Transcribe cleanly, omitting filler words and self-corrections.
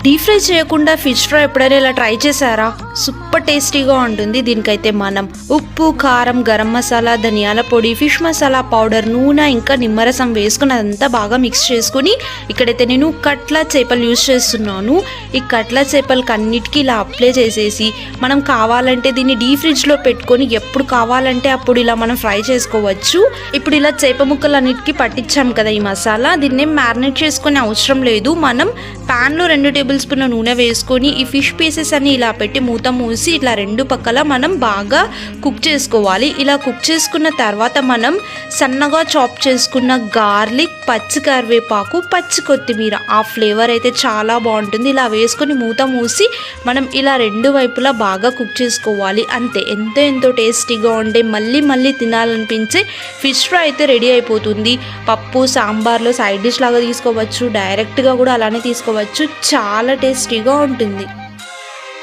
Deep fry చేయకుండా fish fry ఎప్పుడైనా ఇలా ట్రై చేశారా? సూపర్ టేస్టీగా ఉంటుంది. దీనికైతే మనం ఉప్పు, కారం, గరం మసాలా, ధనియాల పొడి, ఫిష్ మసాలా పౌడర్, నూనె ఇంకా నిమ్మరసం వేసుకుని అదంతా బాగా మిక్స్ చేసుకుని ఇక్కడైతే నేను కట్ల చేపలు యూజ్ చేస్తున్నాను. ఈ కట్ల చేపలకి అన్నిటికీ ఇలా అప్లై చేసేసి మనం కావాలంటే దీన్ని డీప్ ఫ్రిడ్జ్లో పెట్టుకొని ఎప్పుడు కావాలంటే అప్పుడు ఇలా మనం ఫ్రై చేసుకోవచ్చు. ఇప్పుడు ఇలా చేప ముక్కలు అన్నిటికీ పట్టించాం కదా ఈ మసాలా, దీన్ని మ్యారినేట్ చేసుకునే అవసరం లేదు. మనం ప్యాన్లో 2 టేబుల్ స్పూన్ల నూనె వేసుకొని ఈ ఫిష్ పీసెస్ అన్ని ఇలా పెట్టి మూత మూసి ఇట్లా 2 పక్కల మనం బాగా కుక్ చేసుకోవాలి. ఇలా కుక్ చేసుకున్న తర్వాత మనం సన్నగా చాప్ చేసుకున్న గార్లిక్, పచ్చి కరివేపాకు, పచ్చి కొత్తిమీర, ఆ ఫ్లేవర్ అయితే చాలా బాగుంటుంది. ఇలా వేసుకొని మూత మూసి మనం ఇలా 2 వైపులా బాగా కుక్ చేసుకోవాలి. అంతే, ఎంతో టేస్టీగా ఉండే మళ్ళీ తినాలనిపించే ఫిష్ ఫ్రై అయితే రెడీ అయిపోతుంది. పప్పు, సాంబార్లో సైడ్ డిష్ లాగా తీసుకోవచ్చు, డైరెక్ట్గా కూడా అలానే తీసుకోవచ్చు. చాలా టేస్టీగా ఉంటుంది.